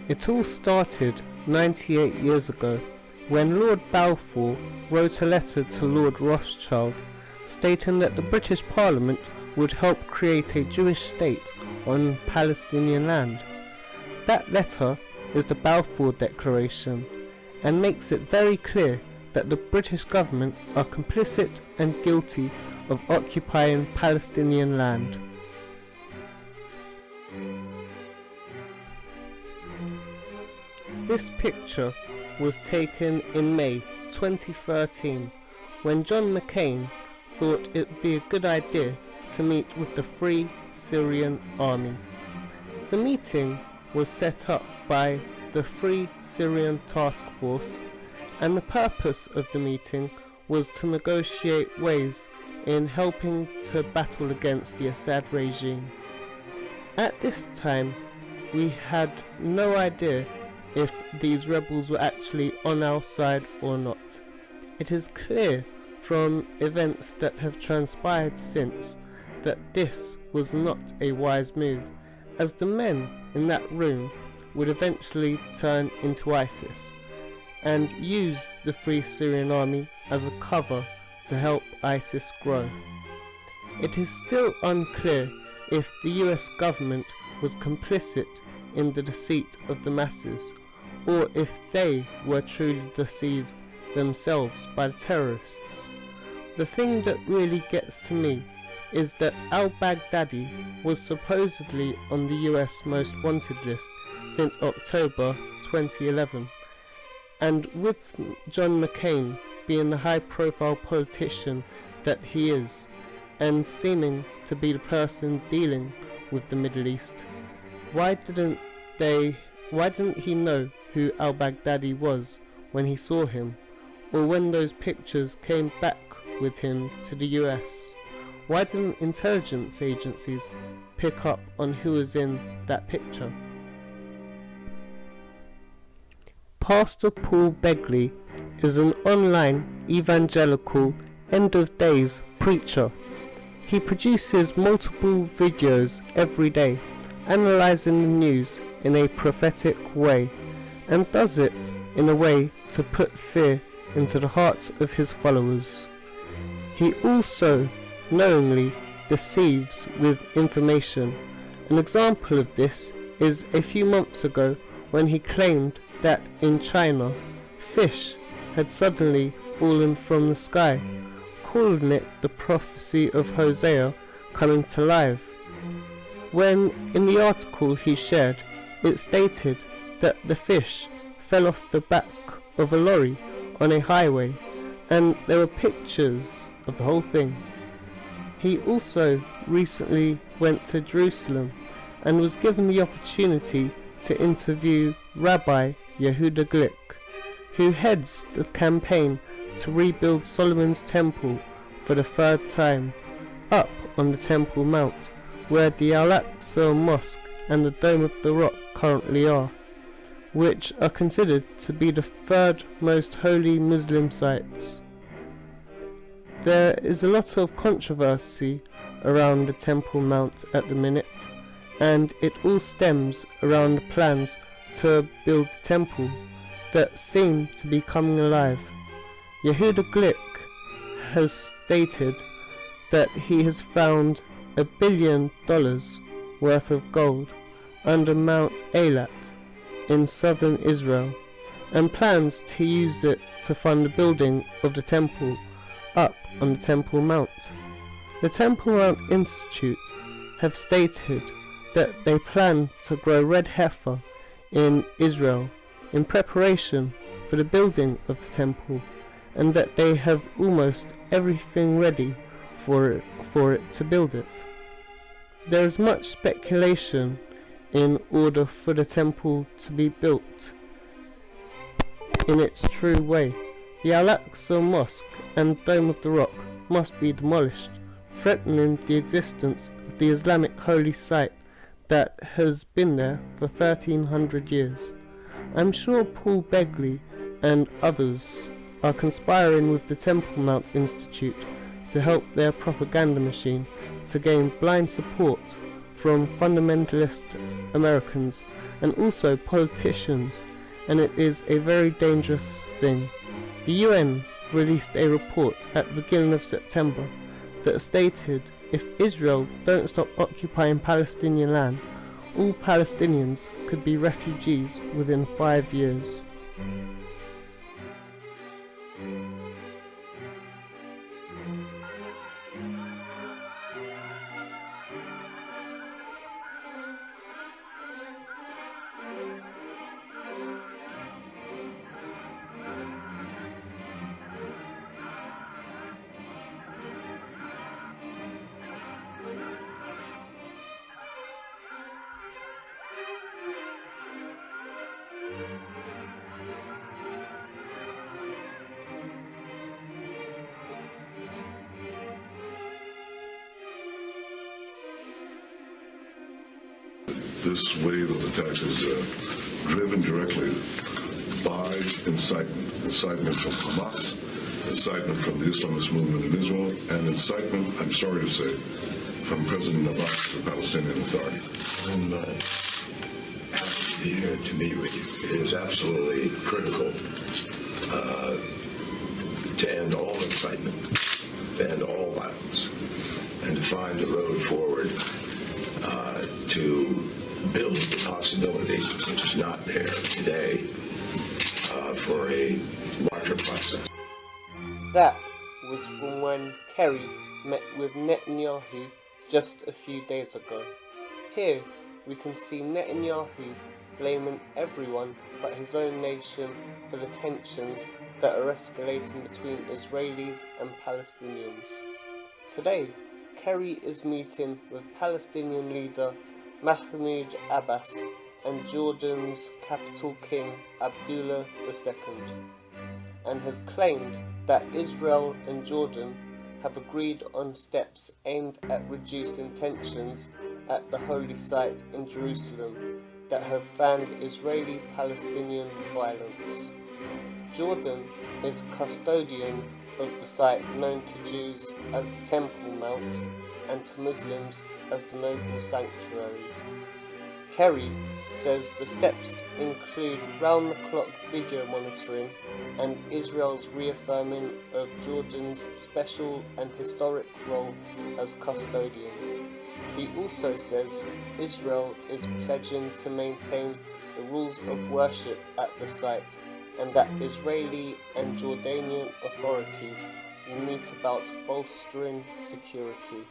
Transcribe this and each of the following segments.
It all started 98 years ago when Lord Balfour wrote a letter to Lord Rothschild stating that the British Parliament would help create a Jewish state on Palestinian land. That letter is the Balfour Declaration and makes it very clear that the British government are complicit and guilty of occupying Palestinian land. This picture was taken in May 2013 when John McCain thought it would be a good idea to meet with the Free Syrian Army. The meeting was set up by the Free Syrian Task Force, and the purpose of the meeting was to negotiate ways in helping to battle against the Assad regime. At this time, we had no idea if these rebels were actually on our side or not. It is clear from events that have transpired since that this was not a wise move, as the men in that room would eventually turn into ISIS and use the Free Syrian Army as a cover to help ISIS grow. It is still unclear if the US government was complicit in the deceit of the masses, or if they were truly deceived themselves by the terrorists. The thing that really gets to me is that al-Baghdadi was supposedly on the US most wanted list since October 2011, and with John McCain being the high-profile politician that he is, and seeming to be the person dealing with the Middle East, why didn't he know who al-Baghdadi was when he saw him, or when those pictures came back with him to the US? Why didn't intelligence agencies pick up on who was in that picture? Pastor Paul Begley is an online evangelical end-of-days preacher. He produces multiple videos every day, analysing the news in a prophetic way, and does it in a way to put fear into the hearts of his followers. He also knowingly deceives with information. An example of this is a few months ago when he claimed that in China fish had suddenly fallen from the sky, calling it the prophecy of Hosea coming to life, when in the article he shared it stated that the fish fell off the back of a lorry on a highway, and there were pictures of the whole thing. He also recently went to Jerusalem and was given the opportunity to interview Rabbi Yehuda Glick, who heads the campaign to rebuild Solomon's Temple for the third time, up on the Temple Mount, where the Al-Aqsa Mosque and the Dome of the Rock currently are, which are considered to be the third most holy Muslim sites. There is a lot of controversy around the Temple Mount at the minute, and it all stems around the plans to build the temple that seem to be coming alive. Yehuda Glick has stated that he has found $1 billion worth of gold under Mount Eilat in southern Israel, and plans to use it to fund the building of the temple up on the Temple Mount. The Temple Mount Institute have stated that they plan to grow red heifer in Israel in preparation for the building of the temple, and that they have almost everything ready for it to build it. There is much speculation in order for the temple to be built in its true way. The Al-Aqsa Mosque and Dome of the Rock must be demolished, threatening the existence of the Islamic holy site that has been there for 1300 years. I'm sure Paul Begley and others are conspiring with the Temple Mount Institute to help their propaganda machine to gain blind support from fundamentalist Americans and also politicians, and it is a very dangerous thing. The UN released a report at the beginning of September that stated if Israel don't stop occupying Palestinian land, all Palestinians could be refugees within 5 years. This wave of attack is driven directly by incitement from Hamas, incitement from the Islamist movement in Israel, and incitement, I'm sorry to say, from President Abbas, the Palestinian Authority. I'm happy to be here to meet with you. It is absolutely critical to end all incitement, to end all violence, and to find a road forward to build the possibility, which is not there today, for a larger process. That was from when Kerry met with Netanyahu just a few days ago. Here we can see Netanyahu blaming everyone but his own nation for the tensions that are escalating between Israelis and Palestinians. Today, Kerry is meeting with Palestinian leader Mahmoud Abbas and Jordan's capital king Abdullah II, and has claimed that Israel and Jordan have agreed on steps aimed at reducing tensions at the holy site in Jerusalem that have fanned Israeli-Palestinian violence. Jordan is custodian of the site known to Jews as the Temple Mount and to Muslims as the Noble Sanctuary. Kerry says the steps include round-the-clock video monitoring and Israel's reaffirming of Jordan's special and historic role as custodian. He also says Israel is pledging to maintain the rules of worship at the site and that Israeli and Jordanian authorities will meet about bolstering security.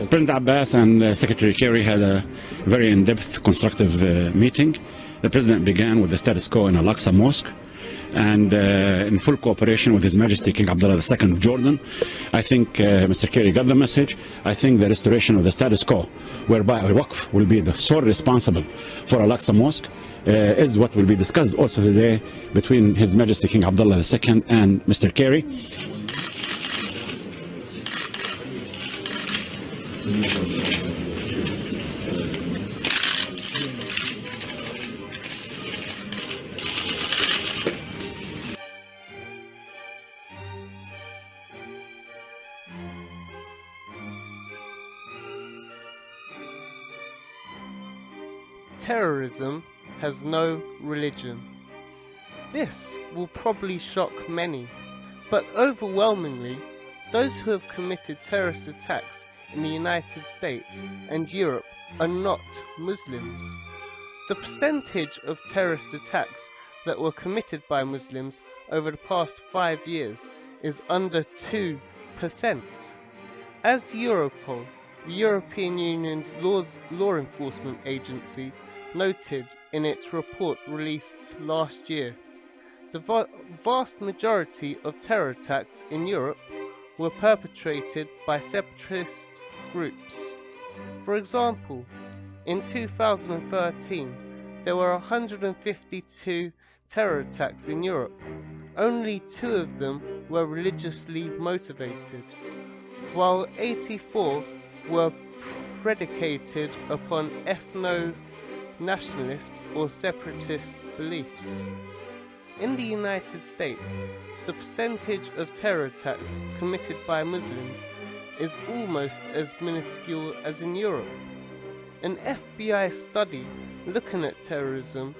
President Abbas and Secretary Kerry had a very in-depth, constructive meeting. The President began with the status quo in Al-Aqsa Mosque, and in full cooperation with His Majesty King Abdullah II of Jordan. I think Mr. Kerry got the message. I think the restoration of the status quo, whereby Al-Waqf will be the sole responsible for Al-Aqsa Mosque, is what will be discussed also today between His Majesty King Abdullah II and Mr. Kerry. Terrorism has no religion. This will probably shock many, but overwhelmingly, those who have committed terrorist attacks in the United States and Europe are not Muslims. The percentage of terrorist attacks that were committed by Muslims over the past 5 years is under 2%. As Europol, the European Union's law enforcement agency, noted in its report released last year, the vast majority of terror attacks in Europe were perpetrated by separatist groups. For example, in 2013, there were 152 terror attacks in Europe. Only 2 of them were religiously motivated, while 84 were predicated upon ethno-nationalist or separatist beliefs. In the United States, the percentage of terror attacks committed by Muslims is almost as minuscule as in Europe. An FBI study looking at terrorism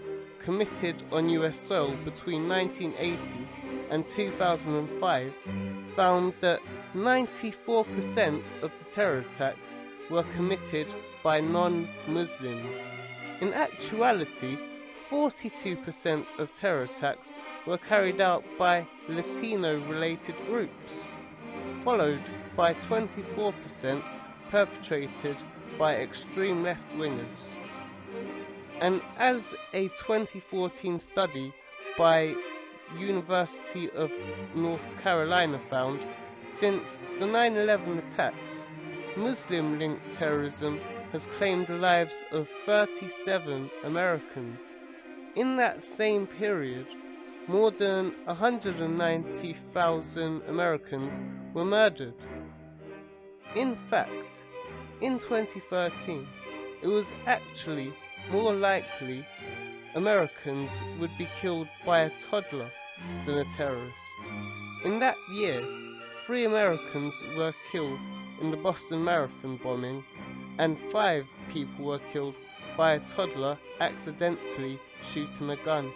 committed on US soil between 1980 and 2005 found that 94% of the terror attacks were committed by non-Muslims. In actuality, 42% of terror attacks were carried out by Latino-related groups, followed by 24% perpetrated by extreme left-wingers. And as a 2014 study by University of North Carolina found, since the 9/11 attacks, Muslim-linked terrorism has claimed the lives of 37 Americans. In that same period, more than 190,000 Americans were murdered. In fact, in 2013, it was actually more likely Americans would be killed by a toddler than a terrorist. In that year, 3 Americans were killed in the Boston Marathon bombing, and 5 people were killed by a toddler accidentally shooting a gun.